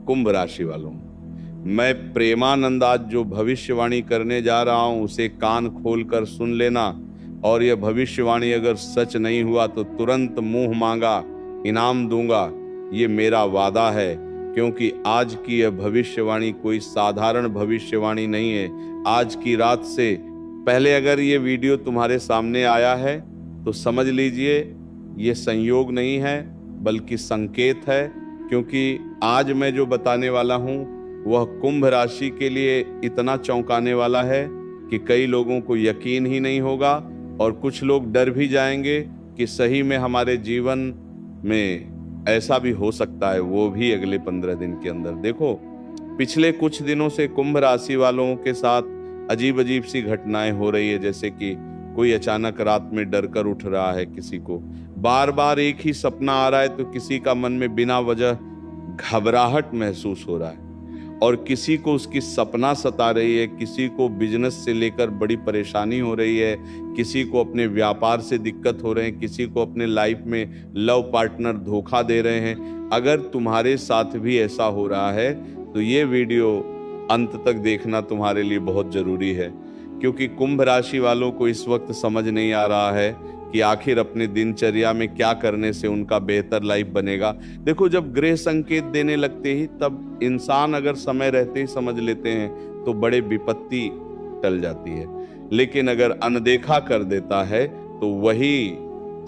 कुंभ राशि वालों, मैं प्रेमानंद आज जो भविष्यवाणी करने जा रहा हूं उसे कान खोलकर सुन लेना, और यह भविष्यवाणी अगर सच नहीं हुआ तो तुरंत मुंह मांगा इनाम दूंगा, ये मेरा वादा है। क्योंकि आज की यह भविष्यवाणी कोई साधारण भविष्यवाणी नहीं है। आज की रात से पहले अगर ये वीडियो तुम्हारे सामने आया है तो समझ लीजिए ये संयोग नहीं है बल्कि संकेत है। क्योंकि आज मैं जो बताने वाला हूं वह कुंभ राशि के लिए इतना चौंकाने वाला है कि कई लोगों को यकीन ही नहीं होगा, और कुछ लोग डर भी जाएंगे कि सही में हमारे जीवन में ऐसा भी हो सकता है, वो भी अगले 15 दिन के अंदर। देखो, पिछले कुछ दिनों से कुंभ राशि वालों के साथ अजीब अजीब सी घटनाएं हो रही है। जैसे कि कोई अचानक रात में डर कर उठ रहा है, किसी को बार बार एक ही सपना आ रहा है, तो किसी का मन में बिना वजह घबराहट महसूस हो रहा है, और किसी को उसकी सपना सता रही है, किसी को बिजनेस से लेकर बड़ी परेशानी हो रही है, किसी को अपने व्यापार से दिक्कत हो रहे हैं, किसी को अपने लाइफ में लव पार्टनर धोखा दे रहे हैं। अगर तुम्हारे साथ भी ऐसा हो रहा है तो ये वीडियो अंत तक देखना तुम्हारे लिए बहुत जरूरी है। क्योंकि कुंभ राशि वालों को इस वक्त समझ नहीं आ रहा है कि आखिर अपने दिनचर्या में क्या करने से उनका बेहतर लाइफ बनेगा। देखो, जब ग्रह संकेत देने लगते ही तब इंसान अगर समय रहते ही समझ लेते हैं तो बड़े विपत्ति टल जाती है, लेकिन अगर अनदेखा कर देता है तो वही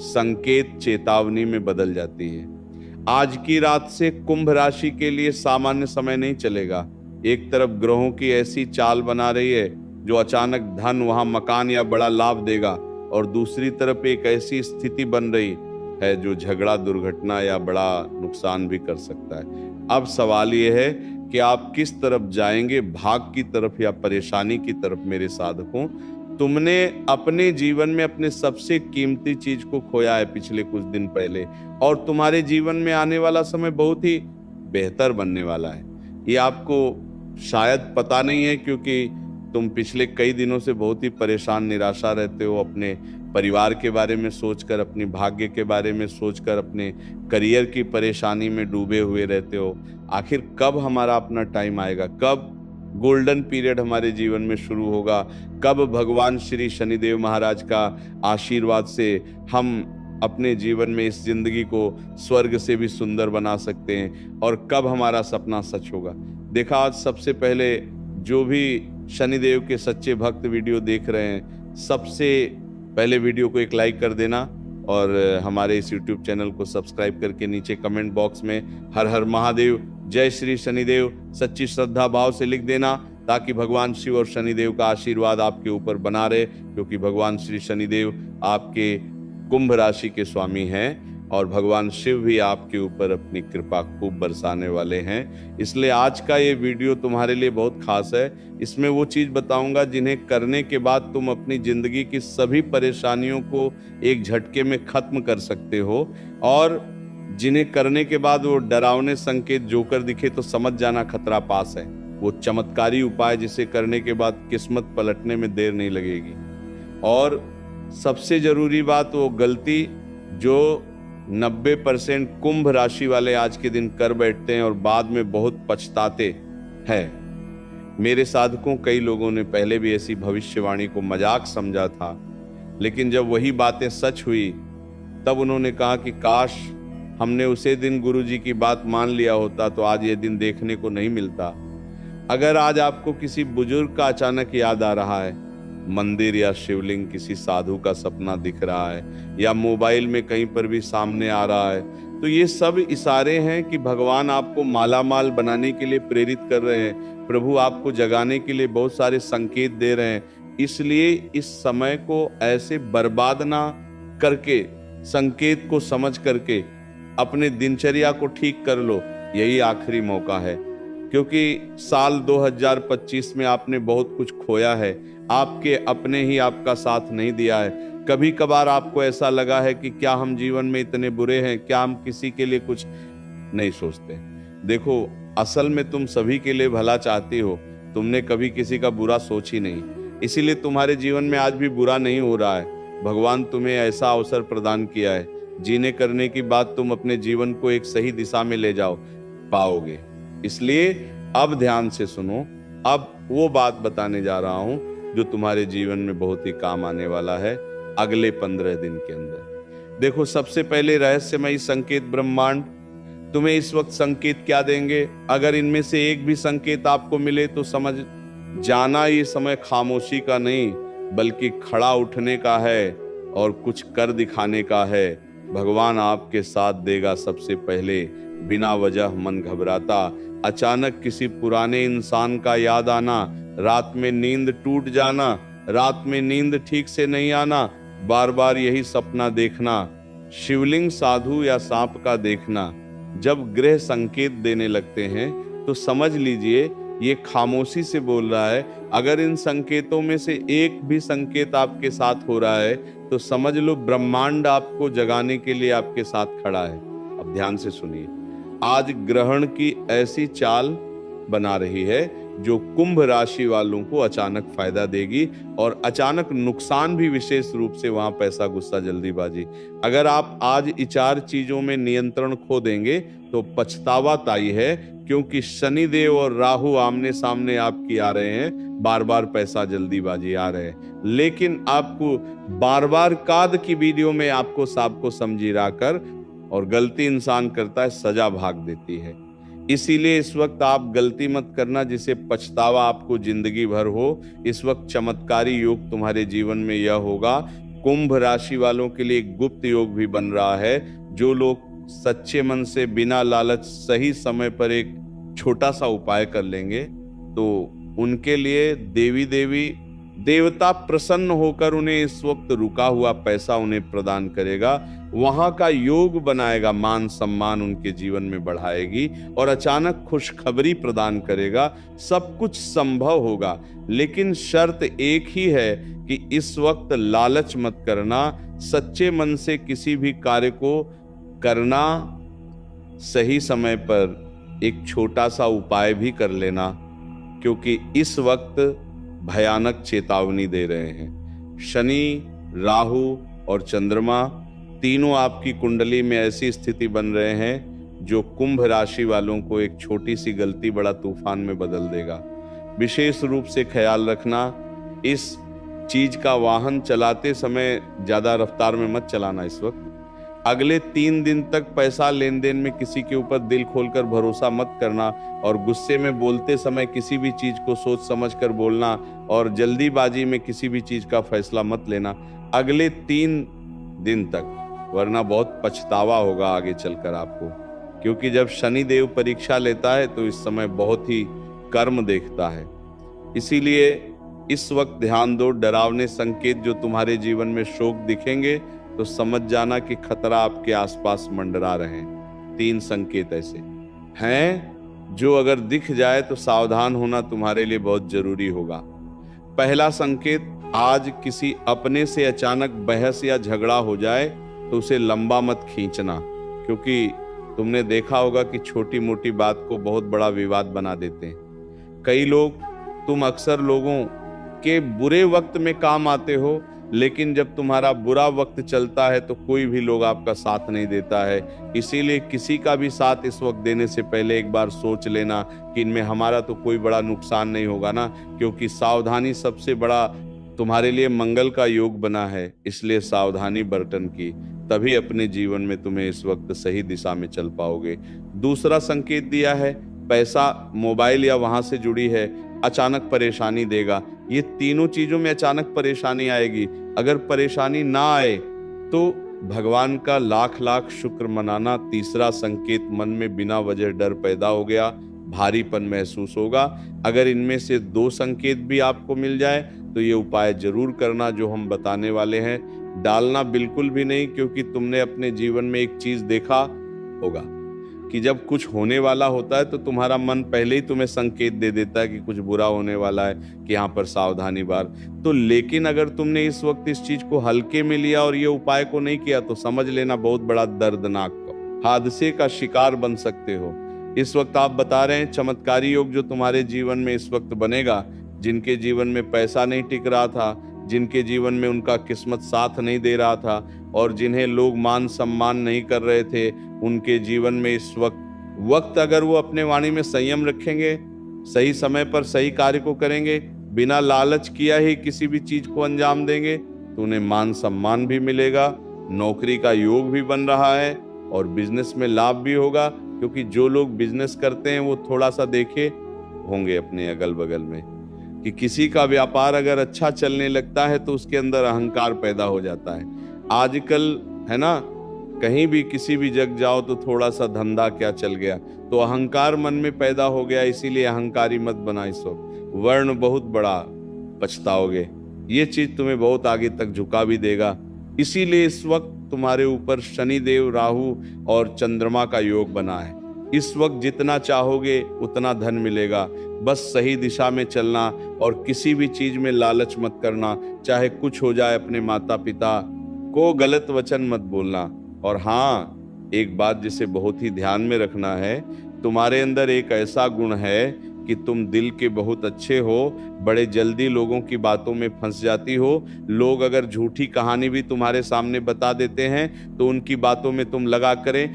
संकेत चेतावनी में बदल जाती है। आज की रात से कुंभ राशि के लिए सामान्य समय नहीं चलेगा। एक तरफ ग्रहों की ऐसी चाल बना रही है जो अचानक धन, वहां मकान या बड़ा लाभ देगा, और दूसरी तरफ एक ऐसी स्थिति बन रही है जो झगड़ा, दुर्घटना या बड़ा नुकसान भी कर सकता है। अब सवाल यह है कि आप किस तरफ जाएंगे, भाग की तरफ या परेशानी की तरफ। मेरे साधकों, तुमने अपने जीवन में अपने सबसे कीमती चीज को खोया है पिछले कुछ दिन पहले, और तुम्हारे जीवन में आने वाला समय बहुत ही बेहतर बनने वाला है। ये आपको शायद पता नहीं है, क्योंकि तुम पिछले कई दिनों से बहुत ही परेशान, निराशा रहते हो। अपने परिवार के बारे में सोचकर, अपनी भाग्य के बारे में सोचकर, अपने करियर की परेशानी में डूबे हुए रहते हो। आखिर कब हमारा अपना टाइम आएगा, कब गोल्डन पीरियड हमारे जीवन में शुरू होगा, कब भगवान श्री शनिदेव महाराज का आशीर्वाद से हम अपने जीवन में इस जिंदगी को स्वर्ग से भी सुंदर बना सकते हैं, और कब हमारा सपना सच होगा। देखा, आज सबसे पहले जो भी शनिदेव के सच्चे भक्त वीडियो देख रहे हैं, सबसे पहले वीडियो को एक लाइक कर देना, और हमारे इस YouTube चैनल को सब्सक्राइब करके नीचे कमेंट बॉक्स में हर हर महादेव, जय श्री शनिदेव सच्ची श्रद्धा भाव से लिख देना, ताकि भगवान शिव और शनिदेव का आशीर्वाद आपके ऊपर बना रहे। क्योंकि भगवान श्री शनिदेव आपके कुंभ राशि के स्वामी हैं, और भगवान शिव भी आपके ऊपर अपनी कृपा खूब बरसाने वाले हैं। इसलिए आज का ये वीडियो तुम्हारे लिए बहुत खास है। इसमें वो चीज बताऊंगा जिन्हें करने के बाद तुम अपनी जिंदगी की सभी परेशानियों को एक झटके में खत्म कर सकते हो, और जिन्हें करने के बाद वो डरावने संकेत जोकर दिखे तो समझ जाना खतरा पास है। वो चमत्कारी उपाय जिसे करने के बाद किस्मत पलटने में देर नहीं लगेगी। और सबसे जरूरी बात, वो गलती जो 90% कुंभ राशि वाले आज के दिन कर बैठते हैं और बाद में बहुत पछताते हैं। मेरे साधकों, कई लोगों ने पहले भी ऐसी भविष्यवाणी को मजाक समझा था, लेकिन जब वही बातें सच हुई तब उन्होंने कहा कि काश हमने उसे दिन गुरुजी की बात मान लिया होता तो आज ये दिन देखने को नहीं मिलता। अगर आज आपको किसी बुजुर्ग का अचानक याद आ रहा है, मंदिर या शिवलिंग, किसी साधु का सपना दिख रहा है, या मोबाइल में कहीं पर भी सामने आ रहा है, तो ये सब इशारे हैं कि भगवान आपको मालामाल बनाने के लिए प्रेरित कर रहे हैं। प्रभु आपको जगाने के लिए बहुत सारे संकेत दे रहे हैं। इसलिए इस समय को ऐसे बर्बाद ना करके, संकेत को समझ करके अपने दिनचर्या को ठीक कर लो। यही आखिरी मौका है, क्योंकि साल 2025 में आपने बहुत कुछ खोया है। आपके अपने ही आपका साथ नहीं दिया है। कभी कभार आपको ऐसा लगा है कि क्या हम जीवन में इतने बुरे हैं, क्या हम किसी के लिए कुछ नहीं सोचते। देखो, असल में तुम सभी के लिए भला चाहती हो, तुमने कभी किसी का बुरा सोच ही नहीं, इसीलिए तुम्हारे जीवन में आज भी बुरा नहीं हो रहा है। भगवान तुम्हें ऐसा अवसर प्रदान किया है, जीने करने की बात तुम अपने जीवन को एक सही दिशा में ले जाओ, पाओगे। इसलिए अब ध्यान से सुनो। अब वो बात बताने जा रहा हूं जो तुम्हारे जीवन में बहुत ही काम आने वाला है अगले 15 दिन के अंदर। देखो, सबसे पहले रहस्यमयी संकेत ब्रह्मांड तुम्हें इस वक्त संकेत क्या देंगे। अगर इनमें से एक भी संकेत आपको मिले तो समझ जाना ये समय खामोशी का नहीं बल्कि खड़ा उठने का है और कुछ कर दिखाने का है। भगवान आपके साथ देगा। सबसे पहले, बिना वजह मन घबराता, अचानक किसी पुराने इंसान का याद आना, रात में नींद टूट जाना, रात में नींद ठीक से नहीं आना, बार बार यही सपना देखना, शिवलिंग, साधु या सांप का देखना। जब ग्रह संकेत देने लगते हैं तो समझ लीजिए ये खामोशी से बोल रहा है। अगर इन संकेतों में से एक भी संकेत आपके साथ हो रहा है तो समझ लो ब्रह्मांड आपको जगाने के लिए आपके साथ खड़ा है। अब ध्यान से सुनिए। आज ग्रहण की ऐसी चाल बना रही है जो कुंभ राशि वालों को अचानक फायदा देगी और अचानक नुकसान भी, विशेष रूप से वहां पैसा, गुस्सा, जल्दीबाजी। अगर आप आज ये 4 चीजों में नियंत्रण खो देंगे तो पछतावा तय है, क्योंकि शनिदेव और राहु आमने सामने आपकी आ रहे हैं। बार बार पैसा, जल्दीबाजी आ रहे हैं, लेकिन आपको बार बार काद की वीडियो में आपको सांप को समझा कर, और गलती इंसान करता है सजा भाग देती है। इसीलिए इस वक्त आप गलती मत करना जिसे पछतावा आपको जिंदगी भर हो। इस वक्त चमत्कारी योग तुम्हारे जीवन में यह होगा। कुंभ राशि वालों के लिए गुप्त योग भी बन रहा है। जो लोग सच्चे मन से बिना लालच सही समय पर एक छोटा सा उपाय कर लेंगे तो उनके लिए देवता प्रसन्न होकर उन्हें इस वक्त रुका हुआ पैसा उन्हें प्रदान करेगा। वहां का योग बनाएगा, मान सम्मान उनके जीवन में बढ़ाएगी और अचानक खुशखबरी प्रदान करेगा। सब कुछ संभव होगा, लेकिन शर्त एक ही है कि इस वक्त लालच मत करना। सच्चे मन से किसी भी कार्य को करना, सही समय पर एक छोटा सा उपाय भी कर लेना, क्योंकि इस वक्त भयानक चेतावनी दे रहे हैं। शनि, राहु और चंद्रमा तीनों आपकी कुंडली में ऐसी स्थिति बन रहे हैं जो कुंभ राशि वालों को एक छोटी सी गलती बड़ा तूफान में बदल देगा। विशेष रूप से ख्याल रखना, इस चीज का वाहन चलाते समय ज्यादा रफ्तार में मत चलाना। इस वक्त अगले 3 दिन तक पैसा लेन देन में किसी के ऊपर दिल खोलकर भरोसा मत करना और गुस्से में बोलते समय किसी भी चीज को सोच समझ कर बोलना और जल्दीबाजी में किसी भी चीज का फैसला मत लेना अगले 3 दिन तक, वरना बहुत पछतावा होगा आगे चलकर आपको। क्योंकि जब शनि देव परीक्षा लेता है तो इस समय बहुत ही कर्म देखता है। इसीलिए इस वक्त ध्यान दो। डरावने संकेत जो तुम्हारे जीवन में शोक दिखेंगे तो समझ जाना कि खतरा आपके आसपास मंडरा रहे हैं। 3 संकेत ऐसे हैं जो अगर दिख जाए तो सावधान होना तुम्हारे लिए बहुत जरूरी होगा। पहला संकेत, आज किसी अपने से अचानक बहस या झगड़ा हो जाए तो उसे लंबा मत खींचना, क्योंकि तुमने देखा होगा कि छोटी मोटी बात को बहुत बड़ा विवाद बना देते हैं। कई लोग, तुम अक्सर लोगों के बुरे वक्त में काम आते हो, लेकिन जब तुम्हारा बुरा वक्त चलता है तो कोई भी लोग आपका साथ नहीं देता है। इसीलिए किसी का भी साथ इस वक्त देने से पहले एक बार सोच लेना कि इनमें हमारा तो कोई बड़ा नुकसान नहीं होगा ना, क्योंकि सावधानी सबसे बड़ा तुम्हारे लिए मंगल का योग बना है। इसलिए सावधानी बरतन की, तभी अपने जीवन में तुम्हें इस वक्त सही दिशा में चल पाओगे। दूसरा संकेत दिया है, पैसा, मोबाइल या वहां से जुड़ी है, अचानक परेशानी देगा। ये तीनों चीजों में अचानक परेशानी आएगी। अगर परेशानी ना आए तो भगवान का लाख लाख शुक्र मनाना। तीसरा संकेत, मन में बिना वजह डर पैदा हो गया, भारीपन महसूस होगा। अगर इनमें से 2 संकेत भी आपको मिल जाए तो ये उपाय जरूर करना जो हम बताने वाले हैं। डालना बिल्कुल भी नहीं, क्योंकि तुमने अपने जीवन में एक चीज देखा होगा कि जब कुछ होने वाला होता है तो तुम्हारा मन पहले ही तुम्हें संकेत दे देता है कि कुछ बुरा होने वाला है, कि यहाँ पर सावधानी बार। तो लेकिन अगर तुमने इस वक्त इस चीज को हल्के में लिया और ये उपाय को नहीं किया तो समझ लेना बहुत बड़ा दर्दनाक हादसे का शिकार बन सकते हो। इस वक्त आप बता रहे हैं चमत्कारी योग जो तुम्हारे जीवन में इस वक्त बनेगा। जिनके जीवन में पैसा नहीं टिक रहा था, जिनके जीवन में उनका किस्मत साथ नहीं दे रहा था और जिन्हें लोग मान सम्मान नहीं कर रहे थे, उनके जीवन में इस वक्त वक्त अगर वो अपने वाणी में संयम रखेंगे, सही समय पर सही कार्य को करेंगे, बिना लालच किया ही किसी भी चीज को अंजाम देंगे, तो उन्हें मान सम्मान भी मिलेगा, नौकरी का योग भी बन रहा है और बिजनेस में लाभ भी होगा। क्योंकि जो लोग बिजनेस करते हैं वो थोड़ा सा देखे होंगे अपने अगल बगल में कि किसी का व्यापार अगर अच्छा चलने लगता है तो उसके अंदर अहंकार पैदा हो जाता है। आजकल है ना, कहीं भी किसी भी जगह जाओ तो थोड़ा सा धंधा क्या चल गया तो अहंकार मन में पैदा हो गया। इसीलिए अहंकारी मत बना, इस वक्त वर्ण बहुत बड़ा पछताओगे। ये चीज तुम्हें बहुत आगे तक झुका भी देगा। इसीलिए इस वक्त तुम्हारे ऊपर शनिदेव, राहु और चंद्रमा का योग बना है। इस वक्त जितना चाहोगे उतना धन मिलेगा, बस सही दिशा में चलना और किसी भी चीज में लालच मत करना। चाहे कुछ हो जाए, अपने माता पिता को गलत वचन मत बोलना। और हाँ, एक बात जिसे बहुत ही ध्यान में रखना है, तुम्हारे अंदर एक ऐसा गुण है कि तुम दिल के बहुत अच्छे हो, बड़े जल्दी लोगों की बातों में फंस जाती हो। लोग अगर झूठी कहानी भी तुम्हारे सामने बता देते हैं तो उनकी बातों में तुम लगा करे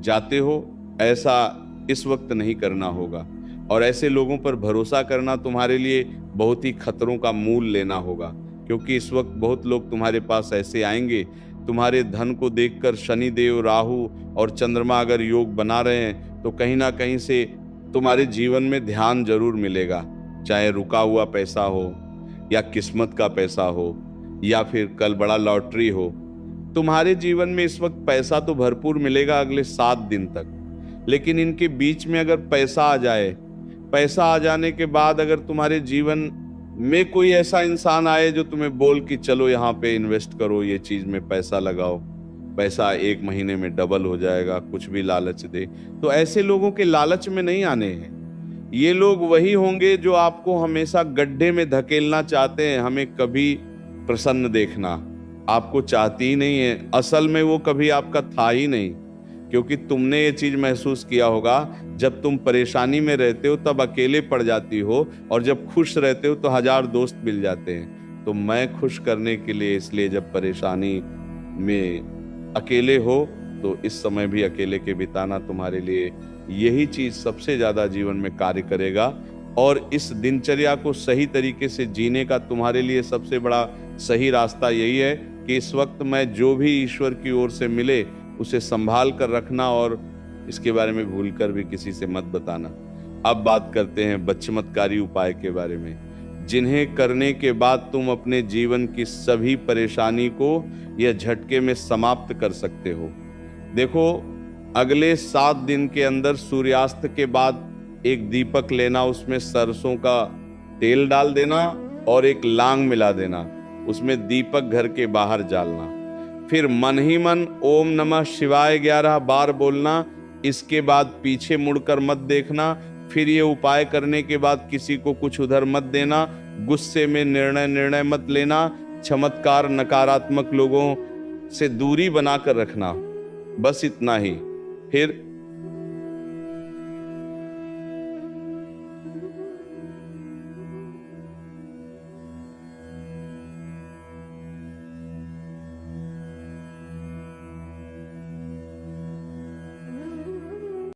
जाते हो। ऐसा इस वक्त नहीं करना होगा और ऐसे लोगों पर भरोसा करना तुम्हारे लिए बहुत ही खतरों का मूल लेना होगा। क्योंकि इस वक्त बहुत लोग तुम्हारे पास ऐसे आएंगे, तुम्हारे धन को देखकर शनिदेव, राहु और चंद्रमा अगर योग बना रहे हैं तो कहीं ना कहीं से तुम्हारे जीवन में ध्यान जरूर मिलेगा। चाहे रुका हुआ पैसा हो या किस्मत का पैसा हो या फिर कल बड़ा लॉटरी हो, तुम्हारे जीवन में इस वक्त पैसा तो भरपूर मिलेगा अगले 7 दिन तक। लेकिन इनके बीच में अगर पैसा आ जाए, पैसा आ जाने के बाद अगर तुम्हारे जीवन में कोई ऐसा इंसान आए जो तुम्हें बोल कि चलो यहाँ पे इन्वेस्ट करो, ये चीज में पैसा लगाओ, पैसा 1 महीने में डबल हो जाएगा, कुछ भी लालच दे, तो ऐसे लोगों के लालच में नहीं आने हैं। ये लोग वही होंगे जो आपको हमेशा गड्ढे में धकेलना चाहते हैं। हमें कभी प्रसन्न देखना आपको चाहती ही नहीं है। असल में वो कभी आपका था ही नहीं, क्योंकि तुमने ये चीज महसूस किया होगा, जब तुम परेशानी में रहते हो तब अकेले पड़ जाती हो और जब खुश रहते हो तो 1000 दोस्त मिल जाते हैं। तो मैं खुश करने के लिए, इसलिए जब परेशानी में अकेले हो तो इस समय भी अकेले के बिताना तुम्हारे लिए यही चीज सबसे ज्यादा जीवन में कार्य करेगा। और इस दिनचर्या को सही तरीके से जीने का तुम्हारे लिए सबसे बड़ा सही रास्ता यही है कि इस वक्त मैं जो भी ईश्वर की ओर से मिले उसे संभाल कर रखना और इसके बारे में भूलकर भी किसी से मत बताना। अब बात करते हैं बदचमत्कारी उपाय के बारे में, जिन्हें करने के बाद तुम अपने जीवन की सभी परेशानी को या झटके में समाप्त कर सकते हो। देखो, अगले 7 दिन के अंदर सूर्यास्त के बाद एक दीपक लेना, उसमें सरसों का तेल डाल देना और एक लांग मिला देना, उसमें दीपक घर के बाहर जालना, फिर मन ही मन ओम नमः शिवाय 11 बार बोलना। इसके बाद पीछे मुड़कर मत देखना। फिर ये उपाय करने के बाद किसी को कुछ उधर मत देना। गुस्से में निर्णय मत लेना। चमत्कार, नकारात्मक लोगों से दूरी बनाकर रखना, बस इतना ही। फिर